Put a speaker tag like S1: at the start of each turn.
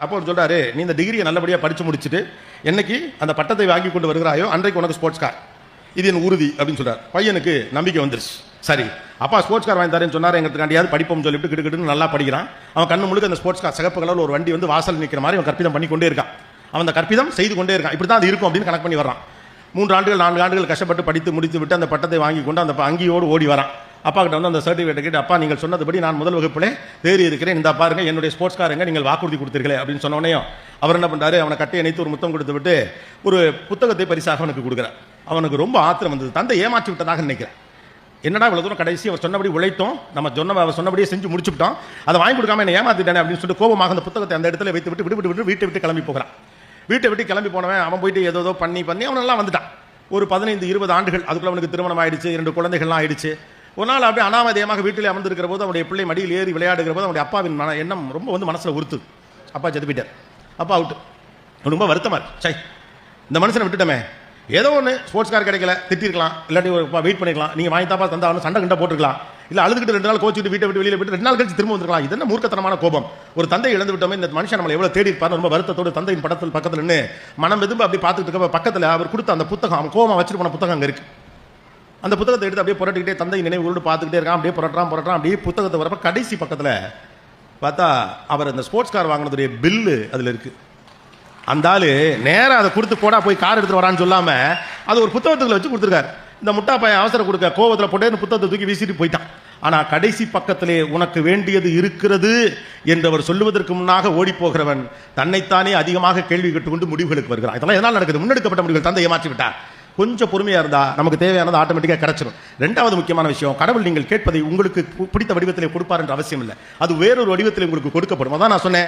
S1: அப்போ அவர் சொல்றாரு, நீ இந்த டிகிரியை நல்லபடியாக படிச்சு முடிச்சுட்டு என்னைக்கு அந்த பட்டத்தை வாங்கி கொண்டு வருகிறாயோ அன்றைக்கு உனக்கு ஸ்போர்ட்ஸ் கார், இது என் உறுதி அப்படின்னு சொல்றாரு. பையனுக்கு நம்பிக்கை வந்துருச்சு. சரி, அப்பா ஸ்போர்ட்ஸ் கார் வாங்கி தரேன்னு சொன்னார். எங்களுக்காண்டியாவது படிப்போம்னு சொல்லிட்டு கிட்டுக்கிட்டு நல்லா படிக்கிறான். அவன் கண்ணு முழுக்க அந்த ஸ்போர்ட்ஸ் கார் சிகப்பு கலர்ல ஒரு வண்டி வந்து வாசல் நிற்கிற மாதிரி அவன் கற்பிதம் பண்ணி கொண்டே இருக்கான். அவன் அந்த கற்பிதம் செய்து கொண்டே இருக்கான். இப்படி தான் அது இருக்கும் அப்படின்னு கணக்கு பண்ணி வர்றான். 3 ஆண்டுகள் 4 ஆண்டுகள் கஷ்டப்பட்டு படித்து முடித்து விட்டு அந்த பட்டத்தை வாங்கி கொண்டு அந்த அங்கியோடு ஓடி வரான். அப்பா கிட்ட வந்து அந்த சர்டிஃபிகேட் கேட்டு, அப்பா நீங்கள் சொன்னதுபடி நான் முதல் வகுப்பிலே தேறி இருக்கிறேன், இந்த பாருங்க என்னுடைய ஸ்போர்ட்ஸ் காரங்க நீங்கள் வாக்குறுதி கொடுத்தீர்களே அப்படின்னு சொன்னோடனே அவர் என்ன பண்றாரு, அவனை கட்டி இணைத்து ஒரு முத்தம் கொடுத்து விட்டு ஒரு புத்தகத்தை பரிசாக அவனுக்கு கொடுக்குறார். அவனுக்கு ரொம்ப ஆத்திரம் வந்தது. தந்தை ஏமாற்றி விட்டதாக நினைக்கிறேன். என்னடா இவ்வளவு தூரம் கடைசி அவர் சொன்னபடி உழைத்தோம், நம்ம அவர் சொன்னபடியே செஞ்சு முடிச்சுட்டோம், அதை வாங்கி கொடுக்காம என்ன ஏமாத்திட்டானே அப்படின்னு சொல்லிட்டு கோபமாக அந்த புத்தகத்தை அந்த இடத்துல வைத்து விட்டு வீட்டை விட்டு கிளம்பி போகிறான். வீட்டை விட்டு கிளம்பி போனவன் அவன் போயிட்டு ஏதோ பண்ணி அவனெல்லாம் வந்துட்டான். ஒரு 15-20 ஆண்டுகள் அதுக்குள்ள அவனுக்கு திருமணம் ஆயிடுச்சு, 2 குழந்தைகள்லாம் ஆயிடுச்சு. ஒரு நாள் அப்படியே அனாமதேயமாக வீட்டிலே அமர்ந்திருக்கிற போது அவனுடைய பிள்ளை மடியில் ஏறி விளையாடுகிற போது அவனுடைய அப்பாவின் எண்ணம் ரொம்ப வந்து மனசுல உறுத்துது. அப்பா செத்து போயிட்டார். அப்பா அவுட்டு. ரொம்ப வருத்தமா இருக்கு. சை, இந்த மனுஷனை விட்டுட்டமே, ஏதோ ஒன்று ஸ்போர்ட்ஸ் கார் கிடைக்கல, திட்டிருக்கலாம், இல்லாட்டி வெயிட் பண்ணிக்கலாம், நீங்க வாங்கி தாப்பா தந்தா சண்டை கிட்ட போட்டுருக்கலாம், இல்ல அழுதுகிட்டு 2 நாள் கோச்சிட்டு வீட்டை விட்டு வெளியில விட்டு 2 நாள் கழிச்சு திரும்ப வந்துருக்கலாம். இது என்ன மூர்க்கத்தனமான கோபம். ஒரு தந்தை இழந்து விட்டோமே, இந்த மனுஷன் நம்மளை எவ்வளவு தேடி இருப்பாரு. ரொம்ப வருத்தத்தோடு தந்தையின் படத்தில் பக்கத்துல நின்று மனம் எதுவும் அப்படி பார்த்துட்டு இருக்க பக்கத்துல அவர் கொடுத்த அந்த புத்தகம், அவன் கோபமா வச்சுட்டு போன புத்தகம் அங்க இருக்கு. அந்த புத்தகத்தை எடுத்து அப்படியே புரட்டிக்கிட்டே தந்தை நினைவு உருண்டு பார்த்துக்கிட்டே இருக்கான். அப்படியே புரட்டுறான். அப்படியே புத்தகத்தை வரப்ப கடைசி பக்கத்துல பார்த்தா அவர் அந்த ஸ்போர்ட்ஸ் கார் வாங்கினதுடைய பில்லு அதுல இருக்கு. அந்த ஆளு நேரம் அதை கொடுத்து போடா போய் கார் எடுத்துட்டு வரான்னு சொல்லாம அது ஒரு புத்தகத்துக்குள்ள வச்சு கொடுத்துருக்காரு. இந்த முட்டா பையன் அவசரம் கொடுக்க கோவத்தில் போட்டே புத்தகத்தை தூக்கி வீசிட்டு போயிட்டான். ஆனா கடைசி பக்கத்திலே உனக்கு வேண்டியது இருக்கிறது என்றவர் சொல்லுவதற்கு முன்னாக ஓடி போகிறவன் தன்னைத்தானே அதிகமாக கேள்வி கேட்டுக்கொண்டு முடிவுகளுக்கு வருகிறான். இதெல்லாம் எதனால் நடக்குது? முன்னெடுக்கப்பட்ட முடிவுகள். தந்தை ஏமாற்றி விட்டார். கொஞ்சம் பொறுமையா இருந்தா நமக்கு தேவையானது ஆட்டோமேட்டிக்கா கிடைச்சிடும். 2வது முக்கியமான விஷயம், கடவுள் நீங்கள் கேட்பதை உங்களுக்கு பிடித்த வடிவத்திலே கொடுப்பார் என்ற அவசியம் இல்லை, அது வேறொரு வடிவத்திலே உங்களுக்கு கொடுக்கப்படும். அதான் நான் சொன்னேன்.